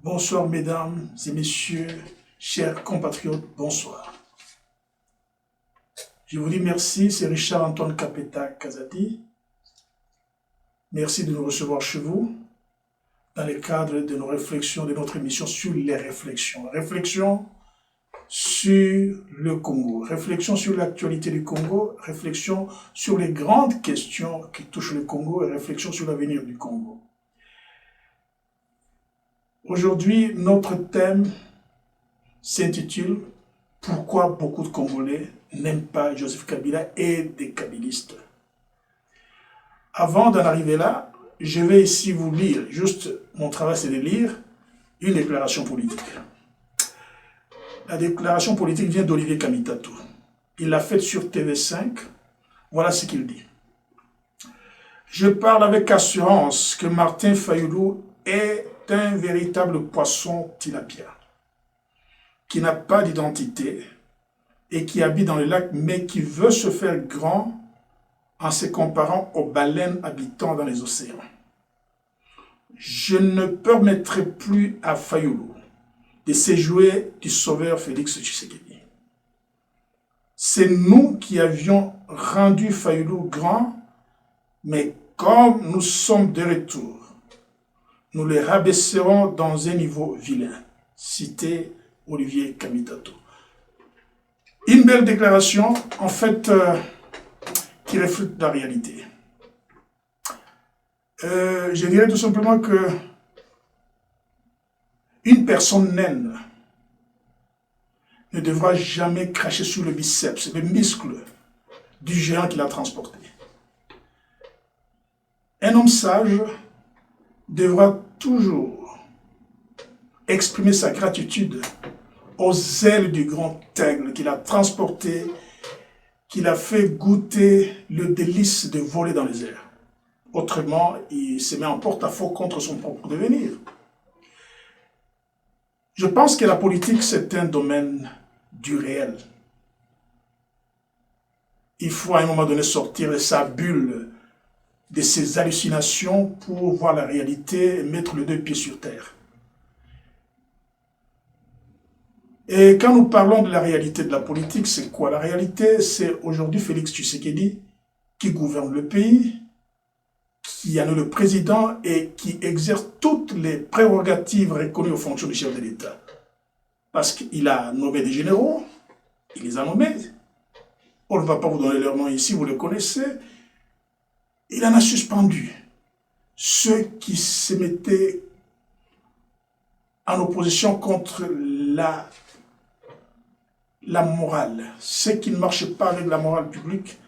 Bonsoir mesdames et messieurs, chers compatriotes, bonsoir. Je vous dis merci, c'est Richard-Antoine Kapeta Kazadi. Merci de nous recevoir chez vous dans le cadre de nos réflexions, de notre émission sur les réflexions. Réflexions sur le Congo, réflexions sur l'actualité du Congo, réflexions sur les grandes questions qui touchent le Congo et réflexions sur l'avenir du Congo. Aujourd'hui, notre thème s'intitule « Pourquoi beaucoup de Congolais n'aiment pas Joseph Kabila et des Kabilistes ». Avant d'en arriver là, je vais ici vous lire, juste mon travail c'est de lire une déclaration politique. La déclaration politique vient d'Olivier Kamitatou. Il l'a faite sur TV5. Voilà ce qu'il dit. Je parle avec assurance que Martin Fayulu est un véritable poisson tilapia, qui n'a pas d'identité et qui habite dans le lac, mais qui veut se faire grand en se comparant aux baleines habitant dans les océans. Je ne permettrai plus à Fayulu de se jouer du sauveur Félix Tshisekedi. C'est nous qui avions rendu Fayulu grand, mais comme nous sommes de retour, nous les rabaisserons dans un niveau vilain. Cité Olivier Kamitatou. Une belle déclaration, en fait, qui reflète la réalité. Je dirais tout simplement que une personne naine ne devra jamais cracher sur le biceps, le muscle du géant qui l'a transporté. Un homme sage devra toujours exprimer sa gratitude aux ailes du grand aigle qui l'a transporté, qui l'a fait goûter le délice de voler dans les airs. Autrement, il se met en porte-à-faux contre son propre devenir. Je pense que la politique, c'est un domaine du réel. Il faut à un moment donné sortir de sa bulle, de ses hallucinations pour voir la réalité et mettre les deux pieds sur terre. Et quand nous parlons de la réalité de la politique, c'est quoi? La réalité, c'est aujourd'hui Félix Tshisekedi qui gouverne le pays, qui en est le président et qui exerce toutes les prérogatives reconnues aux fonctions du chef de l'État. Parce qu'il a nommé des généraux, il les a nommés. On ne va pas vous donner leur nom ici, vous les connaissez. Il en a suspendu ceux qui se mettaient en opposition contre la morale. Ceux qui ne marchaient pas avec la morale publique,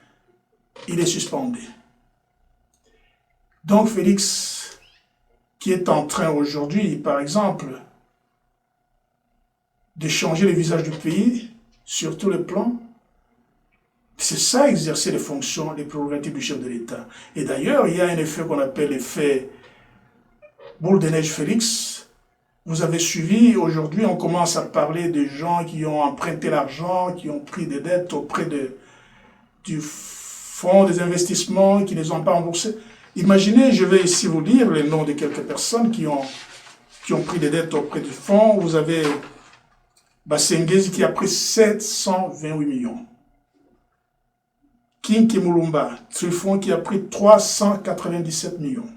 il est suspendu. Donc Félix, qui est en train aujourd'hui, par exemple, de changer le visage du pays sur tous les plans, c'est ça, exercer les fonctions, les prérogatives du chef de l'État. Et d'ailleurs, il y a un effet qu'on appelle l'effet boule de neige Félix. Vous avez suivi, aujourd'hui, on commence à parler de gens qui ont emprunté l'argent, qui ont pris des dettes auprès du fonds des investissements, qui ne les ont pas remboursés. Imaginez, je vais ici vous lire les noms de quelques personnes qui ont pris des dettes auprès du fonds. Vous avez Bassengezi qui a pris 728 millions. Kinki Mulumba, Trifon qui a pris 397 millions.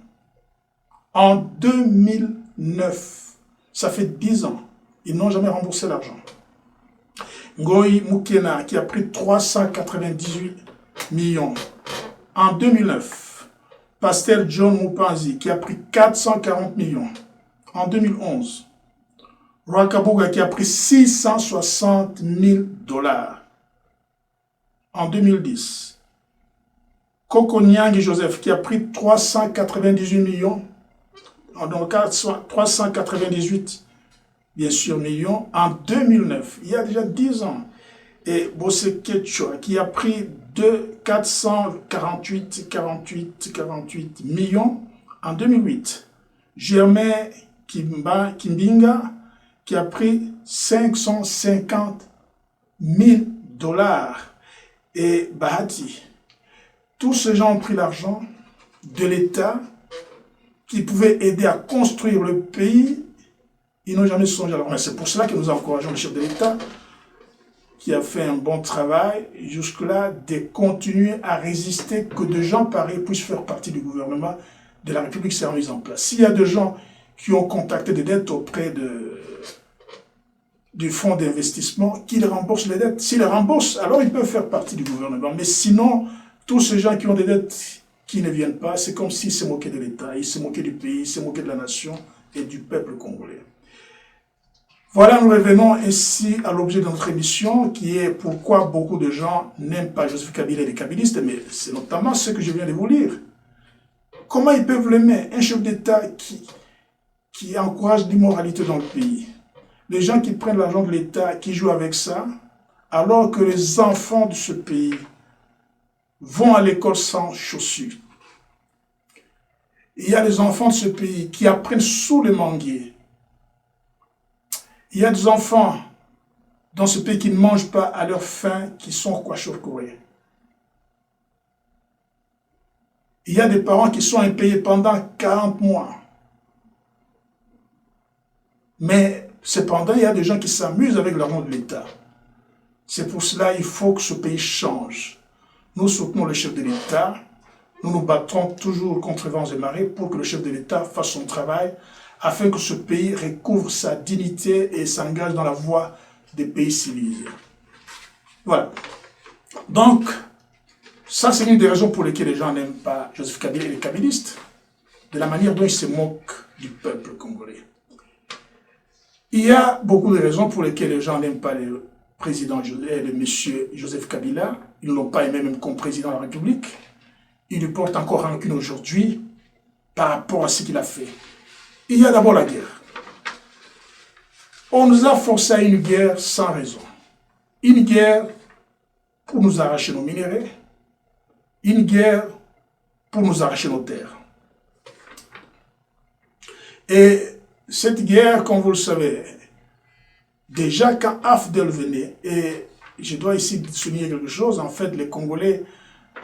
En 2009, ça fait 10 ans, ils n'ont jamais remboursé l'argent. Ngoï Mukena qui a pris 398 millions. En 2009, Pasteur John Mupanzi qui a pris 440 millions. En 2011, Rwakabuga qui a pris 660 000 $. En 2010, Koko Nyangi Joseph qui a pris 398 millions. Donc 398 bien sûr millions en 2009, il y a déjà 10 ans. Et Bosse Ketchua qui a pris 448 millions en 2008. Germain Kimbinga qui a pris 550 000 $. Et Bahati. Tous ces gens ont pris l'argent de l'État qui pouvait aider à construire le pays. Ils n'ont jamais songé à l'armée. C'est pour cela que nous encourageons le chef de l'État, qui a fait un bon travail jusque-là, de continuer à résister, que de gens pareils puissent faire partie du gouvernement de la République s'est mise en place. S'il y a des gens qui ont contacté des dettes auprès du fonds d'investissement, qu'ils remboursent les dettes. S'ils les remboursent, alors ils peuvent faire partie du gouvernement. Mais sinon, tous ces gens qui ont des dettes qui ne viennent pas, c'est comme s'ils se moquaient de l'État, ils se moquaient du pays, ils se moquaient de la nation et du peuple congolais. Voilà, nous revenons ainsi à l'objet de notre émission, qui est pourquoi beaucoup de gens n'aiment pas Joseph Kabila et les kabylistes, mais c'est notamment ce que je viens de vous lire. Comment ils peuvent l'aimer, un chef d'État qui encourage l'immoralité dans le pays? Les gens qui prennent l'argent de l'État, qui jouent avec ça, alors que les enfants de ce pays vont à l'école sans chaussures. Il y a des enfants de ce pays qui apprennent sous les manguiers. Il y a des enfants dans ce pays qui ne mangent pas à leur faim, qui sont kwashiorkor. Il y a des parents qui sont impayés pendant 40 mois. Mais cependant, il y a des gens qui s'amusent avec l'argent de l'État. C'est pour cela qu'il faut que ce pays change. Nous soutenons le chef de l'État. Nous nous battrons toujours contre vents et marées pour que le chef de l'État fasse son travail afin que ce pays recouvre sa dignité et s'engage dans la voie des pays civilisés. Voilà. Donc, ça, c'est une des raisons pour lesquelles les gens n'aiment pas Joseph Kabila et les kabylistes, de la manière dont ils se moquent du peuple congolais. Il y a beaucoup de raisons pour lesquelles les gens n'aiment pas le président, le monsieur Joseph Kabila. Ils ne l'ont pas aimé même comme président de la République. Ils lui portent encore rancune aujourd'hui par rapport à ce qu'il a fait. Il y a d'abord la guerre. On nous a forcé à une guerre sans raison. Une guerre pour nous arracher nos minéraux. Une guerre pour nous arracher nos terres. Et cette guerre, comme vous le savez, déjà quand AFDEL venait, et je dois ici souligner quelque chose, en fait, les Congolais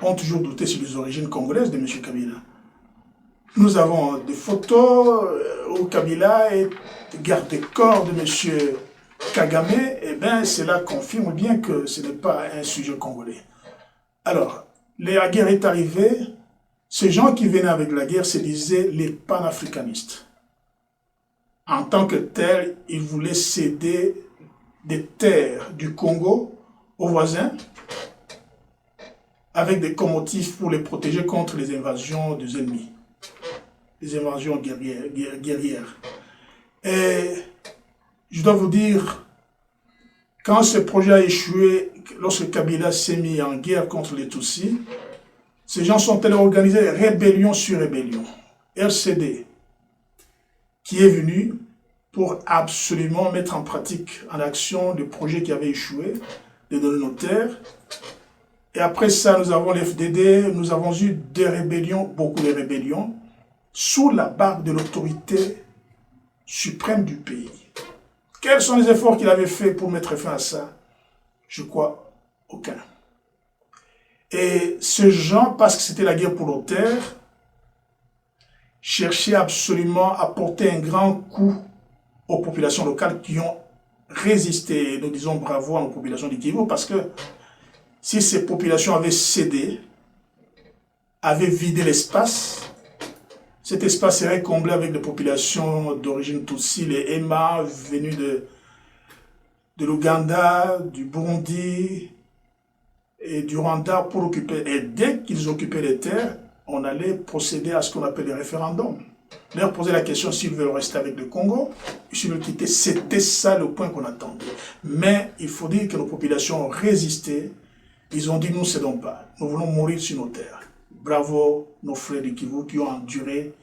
ont toujours douté sur les origines congolaises de M. Kabila. Nous avons des photos où Kabila est garde des corps de M. Kagame, et bien cela confirme bien que ce n'est pas un sujet congolais. Alors, la guerre est arrivée, ces gens qui venaient avec la guerre se disaient les panafricanistes. En tant que tels, ils voulaient céder des terres du Congo aux voisins, avec des motifs pour les protéger contre les invasions des ennemis, les invasions guerrières. Et je dois vous dire, quand ce projet a échoué, lorsque Kabila s'est mis en guerre contre les Tutsis, ces gens sont allés organiser rébellion sur rébellion. RCD, qui est venu pour absolument mettre en pratique, en action, le projet qui avait échoué, de donner nos terres. Et après ça, nous avons l'FDD, nous avons eu des rébellions, beaucoup de rébellions, sous la barre de l'autorité suprême du pays. Quels sont les efforts qu'il avait faits pour mettre fin à ça? Je crois aucun. Et ces gens, parce que c'était la guerre pour nos terres, cherchaient absolument à porter un grand coup aux populations locales qui ont résisté. Nous disons bravo à nos populations du Kivu, parce que si ces populations avaient cédé, avaient vidé l'espace, cet espace serait comblé avec des populations d'origine Tutsi, les Emma venus de l'Ouganda, du Burundi et du Rwanda pour occuper. Et dès qu'ils occupaient les terres, on allait procéder à ce qu'on appelle les référendums. Leur poser la question s'ils veulent rester avec le Congo, s'ils veulent quitter. C'était ça le point qu'on attendait. Mais il faut dire que nos populations ont résisté. Ils ont dit, nous ne cédons pas. Nous voulons mourir sur nos terres. Bravo, nos frères du Kivu qui ont enduré.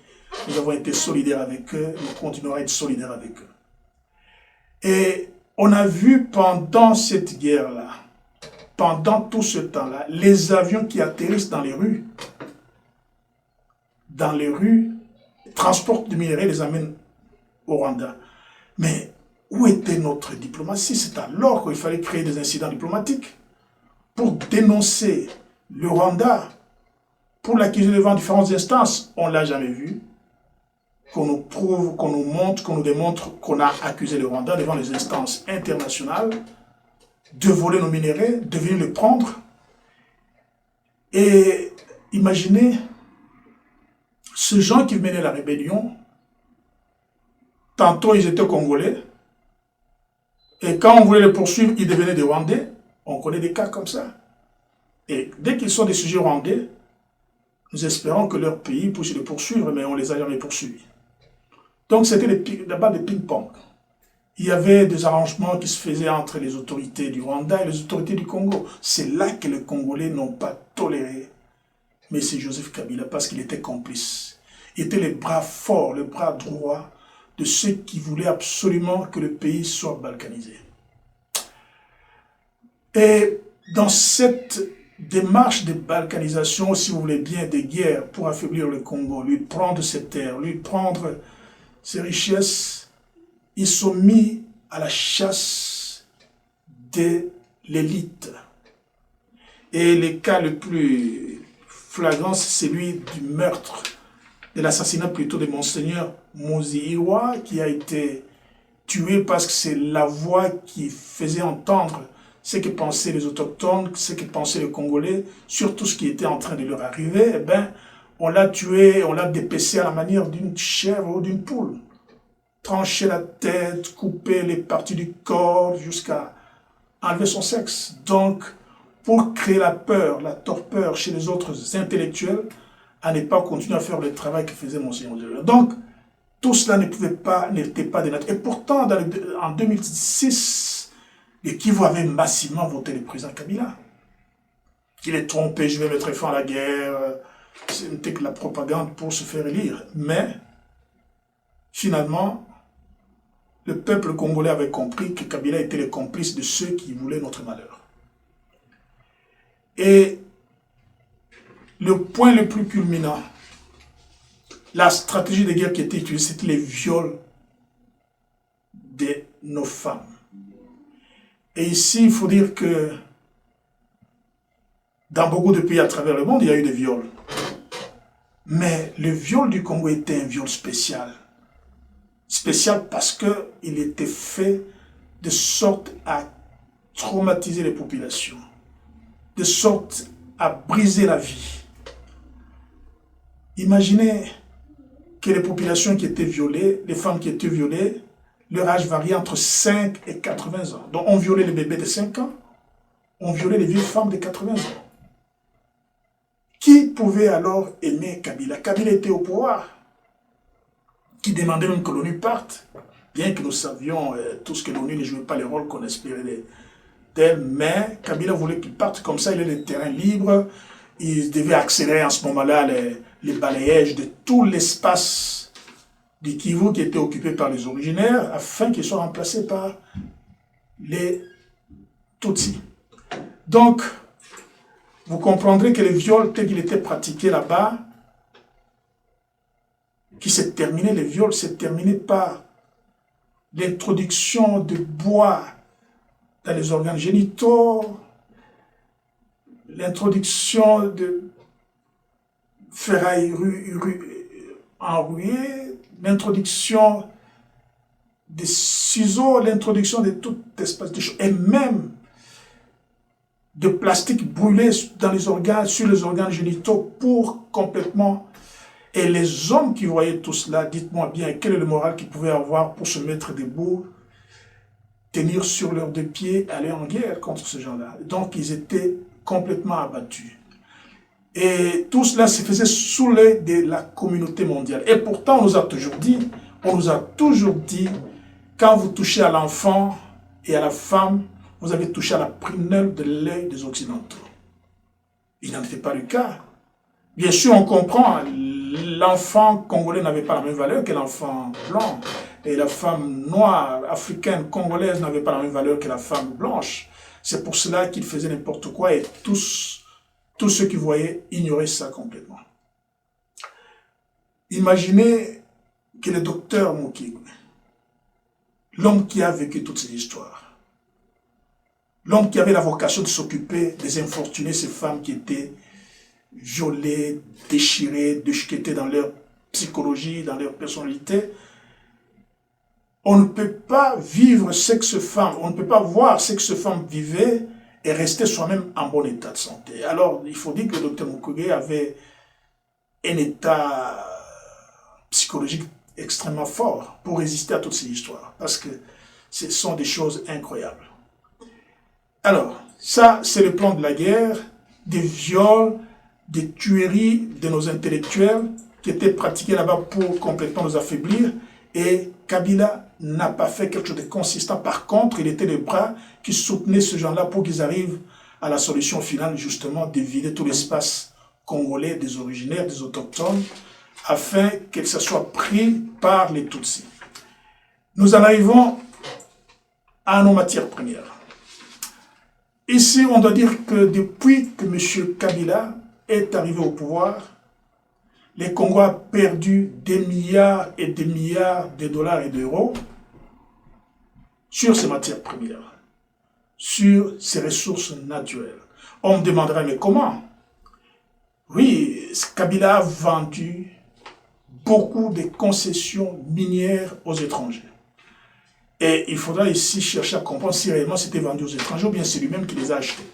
Nous avons été solidaires avec eux. Nous continuerons à être solidaires avec eux. Et on a vu pendant cette guerre-là, pendant tout ce temps-là, les avions qui atterrissent dans les rues, transportent du minerai et les amènent au Rwanda. Mais où était notre diplomatie? C'est alors qu'il fallait créer des incidents diplomatiques pour dénoncer le Rwanda, pour l'accuser devant différentes instances. On ne l'a jamais vu. qu'on nous prouve, qu'on nous montre, qu'on nous démontre qu'on a accusé le Rwanda devant les instances internationales de voler nos minéraux, de venir les prendre. Et imaginez, ces gens qui menaient la rébellion, tantôt ils étaient Congolais, et quand on voulait les poursuivre, ils devenaient des Rwandais. On connaît des cas comme ça. Et dès qu'ils sont des sujets rwandais, nous espérons que leur pays puisse les poursuivre, mais on les a jamais poursuivis. Donc c'était d'abord des ping-pong. Il y avait des arrangements qui se faisaient entre les autorités du Rwanda et les autorités du Congo. C'est là que les Congolais n'ont pas toléré M. Joseph Kabila parce qu'il était complice. Il était le bras fort, le bras droit de ceux qui voulaient absolument que le pays soit balkanisé. Et dans cette démarche de balkanisation, si vous voulez bien, des guerres pour affaiblir le Congo, lui prendre ses terres, lui prendre ses richesses, ils sont mis à la chasse de l'élite. Et le cas le plus flagrant, c'est celui du meurtre, de l'assassinat plutôt de Monseigneur Muziiwa, qui a été tué parce que c'est la voix qui faisait entendre ce que pensaient les autochtones, ce que pensaient les Congolais, sur tout ce qui était en train de leur arriver. Eh bien, on l'a tué, on l'a dépecé à la manière d'une chèvre ou d'une poule. Trancher la tête, couper les parties du corps jusqu'à enlever son sexe. Donc, pour créer la peur, la torpeur chez les autres intellectuels, à ne pas continuer à faire le travail que faisait Monseigneur. Donc, tout cela n'était pas de nature. Et pourtant, en 2006, les Kivu avaient massivement voté le président Kabila. Il est trompé, je vais mettre fin à la guerre. C'était que la propagande pour se faire élire. Mais, finalement, le peuple congolais avait compris que Kabila était le complice de ceux qui voulaient notre malheur. Et le point le plus culminant, la stratégie de guerre qui était utilisée, c'était les viols de nos femmes. Et ici, il faut dire que dans beaucoup de pays à travers le monde, il y a eu des viols. Mais le viol du Congo était un viol spécial. Spécial parce qu'il était fait de sorte à traumatiser les populations, de sorte à briser la vie. Imaginez que les populations qui étaient violées, les femmes qui étaient violées, leur âge variait entre 5 et 80 ans. Donc on violait les bébés de 5 ans, on violait les vieilles femmes de 80 ans. Qui pouvait alors aimer Kabila? Kabila était au pouvoir, qui demandait même que l'ONU parte, bien que nous savions tous que l'ONU ne jouait pas le rôle qu'on espérait d'elle, mais Kabila voulait qu'il parte, comme ça il ait le terrain libre, il devait accélérer en ce moment-là les balayages de tout l'espace du Kivu qui était occupé par les originaires, afin qu'ils soient remplacés par les Tutsis. Donc, vous comprendrez que les viols tels qu'ils étaient pratiqués là-bas, les viols se terminaient par l'introduction de bois dans les organes génitaux, l'introduction de ferrailles enrouillées, l'introduction des ciseaux, l'introduction de tout espèce de choses, et même de plastique brûlé dans les organes, sur les organes génitaux pour complètement... Et les hommes qui voyaient tout cela, dites-moi bien, quel est le moral qu'ils pouvaient avoir pour se mettre debout, tenir sur leurs deux pieds, aller en guerre contre ces gens-là. Donc ils étaient complètement abattus. Et tout cela se faisait sous l'œil de la communauté mondiale. Et pourtant, on nous a toujours dit, quand vous touchez à l'enfant et à la femme, vous avez touché à la prunelle de l'œil des Occidentaux. Il n'en était pas le cas. Bien sûr, on comprend, l'enfant congolais n'avait pas la même valeur que l'enfant blanc. Et la femme noire, africaine, congolaise n'avait pas la même valeur que la femme blanche. C'est pour cela qu'ils faisaient n'importe quoi et tous ceux qui voyaient ignoraient ça complètement. Imaginez que le docteur Mukwege, l'homme qui a vécu toutes ces histoires, l'homme qui avait la vocation de s'occuper des infortunés, ces femmes qui étaient violées, déchirées, qui étaient dans leur psychologie, dans leur personnalité. On ne peut pas vivre ce que ce femme, on ne peut pas voir ce que ce femme vivait et rester soi-même en bon état de santé. Alors, il faut dire que le docteur Mukwege avait un état psychologique extrêmement fort pour résister à toutes ces histoires, parce que ce sont des choses incroyables. Alors, ça, c'est le plan de la guerre, des viols, des tueries de nos intellectuels qui étaient pratiqués là-bas pour complètement nous affaiblir. Et Kabila n'a pas fait quelque chose de consistant. Par contre, il était les bras qui soutenaient ce genre-là pour qu'ils arrivent à la solution finale, justement, de vider tout l'espace congolais, des originaires, des autochtones, afin que ça soit pris par les Tutsis. Nous en arrivons à nos matières premières. Ici, on doit dire que depuis que M. Kabila est arrivé au pouvoir, les Congos ont perdu des milliards et des milliards de dollars et d'euros sur ces matières premières, sur ces ressources naturelles. On me demandera, mais comment? Oui, Kabila a vendu beaucoup de concessions minières aux étrangers. Et il faudra ici chercher à comprendre si réellement c'était vendu aux étrangers ou bien c'est lui-même qui les a achetés.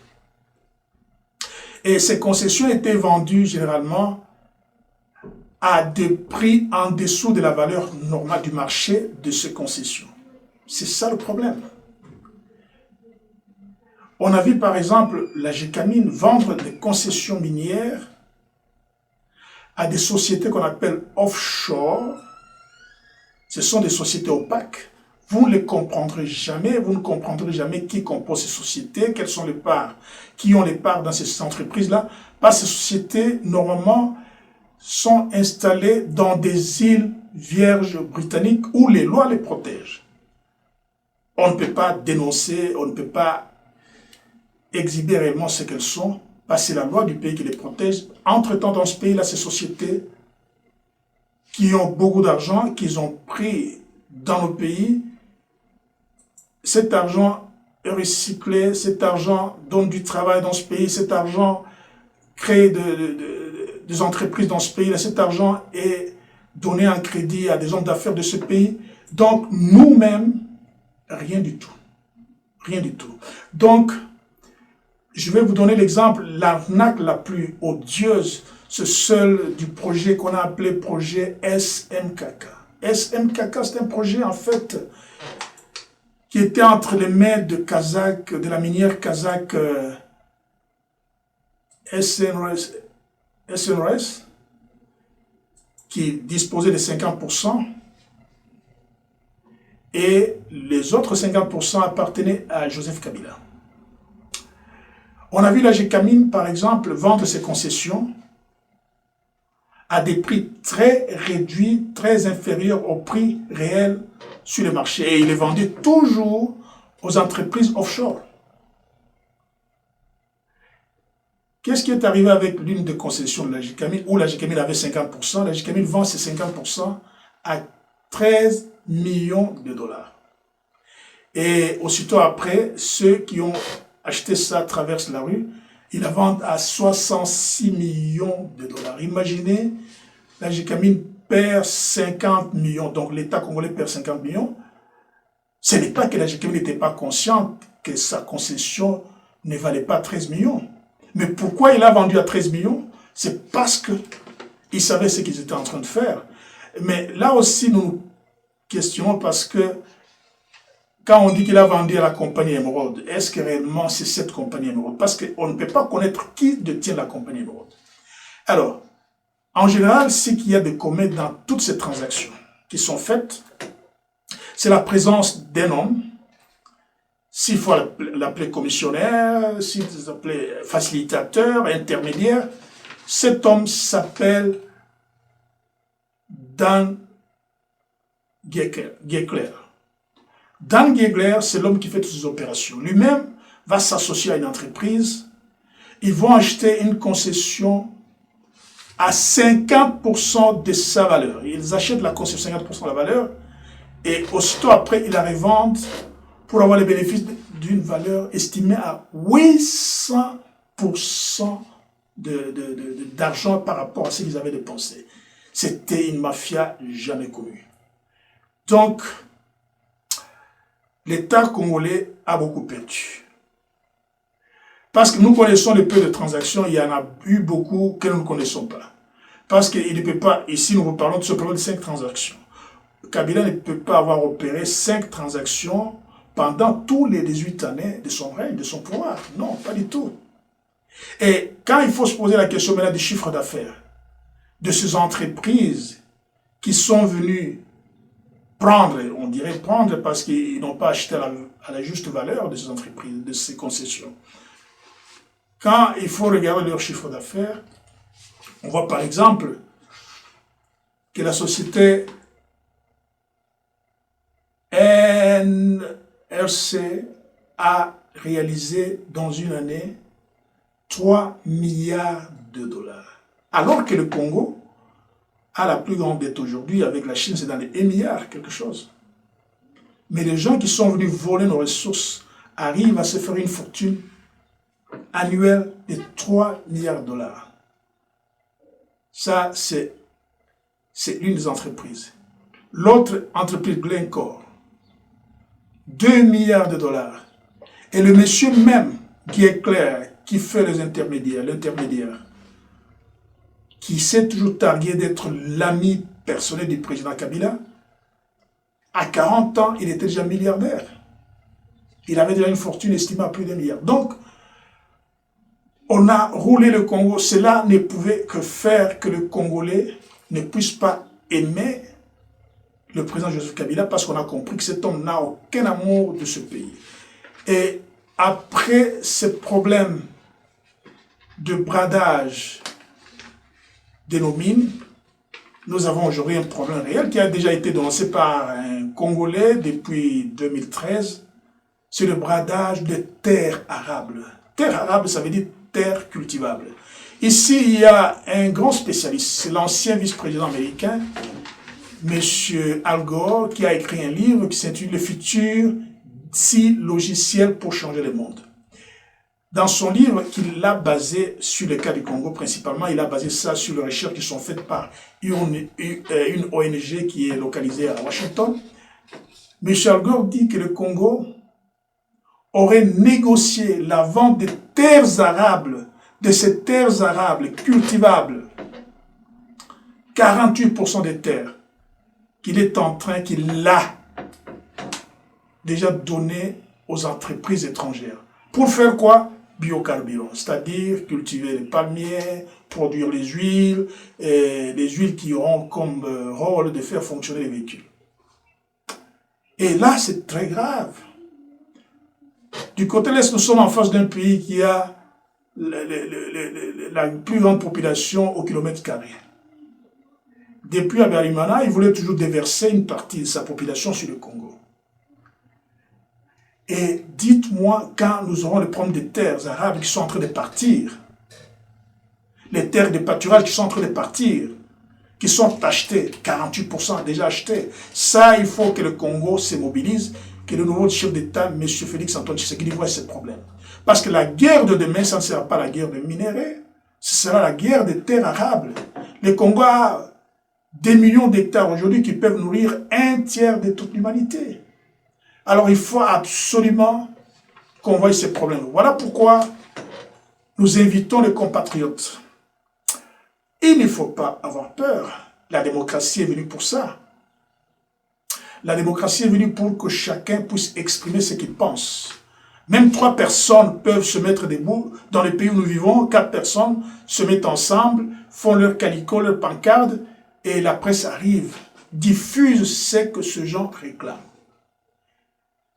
Et ces concessions étaient vendues généralement à des prix en dessous de la valeur normale du marché de ces concessions. C'est ça le problème. On a vu par exemple la Gécamine vendre des concessions minières à des sociétés qu'on appelle offshore. Ce sont des sociétés opaques. Vous ne les comprendrez jamais, vous ne comprendrez jamais qui compose ces sociétés, quelles sont les parts, qui ont les parts dans ces entreprises-là. Parce que ces sociétés, normalement, sont installées dans des îles vierges britanniques où les lois les protègent. On ne peut pas dénoncer, on ne peut pas exhiber réellement ce qu'elles sont, parce que c'est la loi du pays qui les protège. Entre-temps, dans ce pays-là, ces sociétés qui ont beaucoup d'argent, qu'ils ont pris dans nos pays, cet argent est recyclé, cet argent donne du travail dans ce pays, cet argent crée des entreprises dans ce pays, cet argent est donné en crédit à des hommes d'affaires de ce pays. Donc, nous-mêmes, rien du tout. Rien du tout. Donc, je vais vous donner l'exemple, l'arnaque la plus odieuse, c'est celle du projet qu'on a appelé projet SMKK. SMKK, c'est un projet, en fait, qui était entre les mains de Kazakh, de la minière kazakh SNRS, qui disposait de 50%, et les autres 50% appartenaient à Joseph Kabila. On a vu la Gécamine, par exemple, vendre ses concessions à des prix très réduits, très inférieurs au prix réel sur le marché. Et il les vendait toujours aux entreprises offshore. Qu'est-ce qui est arrivé avec l'une des concessions de la Gécamine, où la Gécamine avait 50%, la Gécamine vend ses 50% à 13 millions de dollars. Et aussitôt après, ceux qui ont acheté ça traversent la rue, ils la vendent à 66 millions de dollars. Imaginez, la Gécamine perd 50 millions, donc l'État congolais perd 50 millions. Ce n'est pas que la Gécamine n'était pas consciente que sa concession ne valait pas 13 millions. Mais pourquoi il a vendu à 13 millions? C'est parce qu'il savait ce qu'ils étaient en train de faire. Mais là aussi, nous nous questionnons parce que quand on dit qu'il a vendu à la compagnie Émeraude, est-ce que réellement c'est cette compagnie Émeraude? Parce qu'on ne peut pas connaître qui détient la compagnie Émeraude. Alors, en général, ce qu'il y a de commun dans toutes ces transactions qui sont faites, c'est la présence d'un homme, s'il faut l'appeler commissionnaire, s'il faut l'appeler facilitateur, intermédiaire. Cet homme s'appelle Dan Geckler. Dan Geckler, c'est l'homme qui fait toutes ces opérations. Lui-même va s'associer à une entreprise. Ils vont acheter une concession à 50% de sa valeur. Ils achètent la concession à 50% de la valeur et aussitôt après, ils la revendent pour avoir les bénéfices d'une valeur estimée à 800% d'argent par rapport à ce qu'ils avaient dépensé. C'était une mafia jamais connue. Donc, l'État congolais a beaucoup perdu. Parce que nous connaissons le peu de transactions, il y en a eu beaucoup que nous ne connaissons pas. Parce qu'il ne peut pas, ici nous reparlons tout simplement de 5 transactions. Kabila ne peut pas avoir opéré 5 transactions pendant tous les 18 années de son règne, de son pouvoir. Non, pas du tout. Et quand il faut se poser la question maintenant du chiffre d'affaires, de ces entreprises qui sont venues prendre, on dirait prendre parce qu'ils n'ont pas acheté à la juste valeur de ces entreprises, de ces concessions. Quand il faut regarder leur chiffre d'affaires, on voit par exemple que la société NRC a réalisé dans une année 3 milliards de dollars. Alors que le Congo a la plus grande dette aujourd'hui, avec la Chine, c'est dans les 1 milliard, quelque chose. Mais les gens qui sont venus voler nos ressources arrivent à se faire une fortune annuelle de 3 milliards de dollars. Ça, c'est l'une des entreprises. L'autre entreprise, Glencore, 2 milliards de dollars. Et le monsieur même qui est clair, qui fait les intermédiaires, l'intermédiaire, qui s'est toujours targué d'être l'ami personnel du président Kabila, à 40 ans, il était déjà milliardaire. Il avait déjà une fortune estimée à plus d'1 milliard. Donc, on a roulé le Congo. Cela ne pouvait que faire que le Congolais ne puisse pas aimer le président Joseph Kabila parce qu'on a compris que cet homme n'a aucun amour de ce pays. Et après ces problèmes de bradage de nos mines, nous avons aujourd'hui un problème réel qui a déjà été dénoncé par un Congolais depuis 2013. C'est le bradage de terres arables. Terres arables, ça veut dire terres cultivables. Ici, il y a un grand spécialiste, c'est l'ancien vice-président américain, M. Al Gore, qui a écrit un livre qui s'intitule « Le futur 6 logiciels pour changer le monde ». Dans son livre, qu'il a basé sur le cas du Congo principalement, il a basé ça sur les recherches qui sont faites par une ONG qui est localisée à Washington. M. Al Gore dit que le Congo aurait négocié la vente des terres arables, de ces terres arables cultivables, 48% des terres qu'il a déjà donné aux entreprises étrangères. Pour faire quoi? Biocarburants, c'est-à-dire cultiver les palmiers, produire les huiles qui auront comme rôle de faire fonctionner les véhicules. Et là, c'est très grave. Du côté de l'Est, nous sommes en face d'un pays qui a la plus grande population au kilomètre carré. Depuis Abiyarimana, il voulait toujours déverser une partie de sa population sur le Congo. Et dites-moi, quand nous aurons le problème des terres arabes qui sont en train de partir, les terres de pâturage qui sont en train de partir, qui sont achetées, 48% déjà achetées, ça, il faut que le Congo se mobilise, que le nouveau chef d'État, M. Félix Antoine Tshisekedi, voit ce problème. Parce que la guerre de demain, ça ne sera pas la guerre de minerais, ce sera la guerre des terres arables. Le Congo a des millions d'hectares aujourd'hui qui peuvent nourrir 1/3 de toute l'humanité. Alors il faut absolument qu'on voie ces problèmes. Voilà pourquoi nous invitons les compatriotes. Il ne faut pas avoir peur. La démocratie est venue pour ça. La démocratie est venue pour que chacun puisse exprimer ce qu'il pense. Même 3 personnes peuvent se mettre debout. Dans le pays où nous vivons, 4 personnes se mettent ensemble, font leur calicot, leur pancarte, et la presse arrive, diffuse ce que ce gens réclament.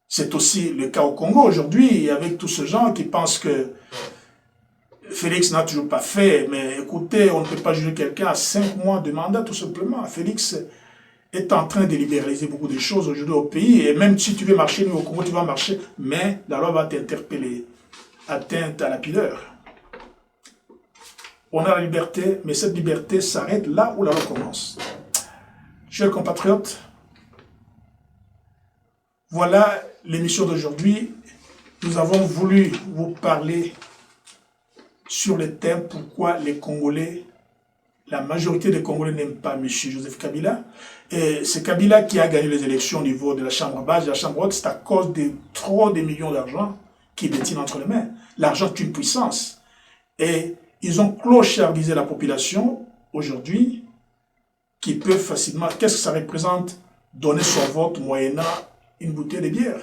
C'est aussi le cas au Congo aujourd'hui, avec tous ces gens qui pensent que Félix n'a toujours pas fait. Mais écoutez, on ne peut pas juger quelqu'un à 5 mois de mandat, tout simplement. Félix est en train de libéraliser beaucoup de choses aujourd'hui au pays. Et même si tu veux marcher, nous au Congo, tu vas marcher. Mais la loi va t'interpeller. Atteinte à la pudeur. On a la liberté, mais cette liberté s'arrête là où la loi commence. Chers compatriotes, voilà l'émission d'aujourd'hui. Nous avons voulu vous parler sur le thème pourquoi les Congolais La majorité des Congolais n'aiment pas M. Joseph Kabila. Et c'est Kabila qui a gagné les élections au niveau de la Chambre basse. La Chambre haute, c'est à cause de trop de millions d'argent qu'il détient entre les mains. L'argent est une puissance. Et ils ont clochardisé la population aujourd'hui qui peut facilement... Qu'est-ce que ça représente? Donner son vote moyennant une bouteille de bière.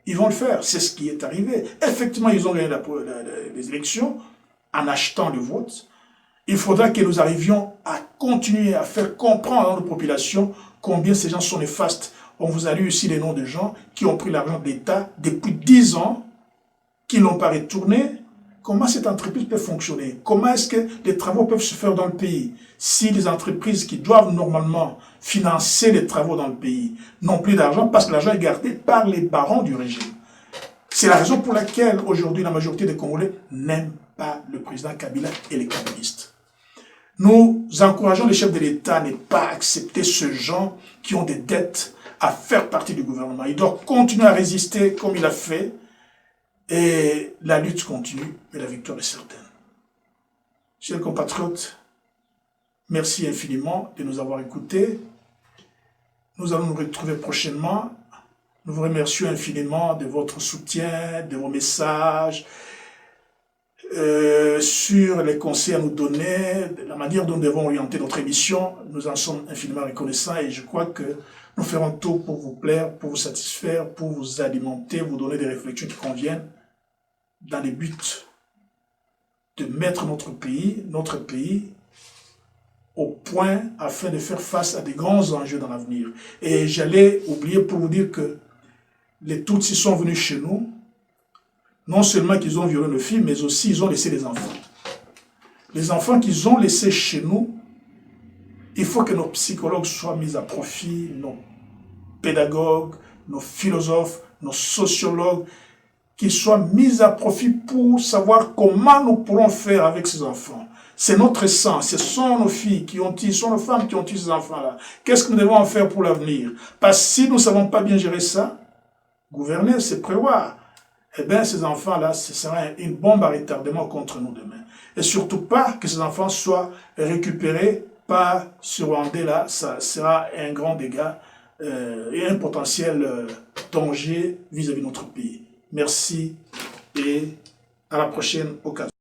Ils vont le faire. C'est ce qui est arrivé. Effectivement, ils ont gagné les élections en achetant le vote. Il faudra que nous arrivions à continuer à faire comprendre à notre population combien ces gens sont néfastes. On vous a lu ici les noms de gens qui ont pris l'argent de l'État depuis 10 ans, qui ne l'ont pas retourné. Comment cette entreprise peut fonctionner? Comment est-ce que les travaux peuvent se faire dans le pays? Si les entreprises qui doivent normalement financer les travaux dans le pays n'ont plus d'argent parce que l'argent est gardé par les barons du régime. C'est la raison pour laquelle aujourd'hui la majorité des Congolais n'aiment pas le président Kabila et les kabylistes. Nous encourageons les chefs de l'État à ne pas accepter ce genre qui ont des dettes à faire partie du gouvernement. Il doit continuer à résister comme il a fait et la lutte continue et la victoire est certaine. Chers compatriotes, merci infiniment de nous avoir écoutés. Nous allons nous retrouver prochainement. Nous vous remercions infiniment de votre soutien, de vos messages, sur les conseils à nous donner, la manière dont nous devons orienter notre émission. Nous en sommes infiniment reconnaissants et je crois que nous ferons tout pour vous plaire, pour vous satisfaire, pour vous alimenter, vous donner des réflexions qui conviennent dans le but de mettre notre pays au point afin de faire face à des grands enjeux dans l'avenir. Et j'allais oublier pour vous dire que les Tutsis sont venus chez nous. Non seulement qu'ils ont violé nos filles, mais aussi ils ont laissé les enfants. Les enfants qu'ils ont laissés chez nous, il faut que nos psychologues soient mis à profit, nos pédagogues, nos philosophes, nos sociologues, qu'ils soient mis à profit pour savoir comment nous pourrons faire avec ces enfants. C'est notre sang, ce sont nos filles qui ont eu, ce sont nos femmes qui ont eu ces enfants-là. Qu'est-ce que nous devons en faire pour l'avenir? Parce que si nous ne savons pas bien gérer ça, gouverner, c'est prévoir. Eh bien, ces enfants-là, ce sera une bombe à retardement contre nous demain. Et surtout pas que ces enfants soient récupérés par ce Rwandais-là. Ça sera un grand dégât et un potentiel danger vis-à-vis de notre pays. Merci et à la prochaine occasion.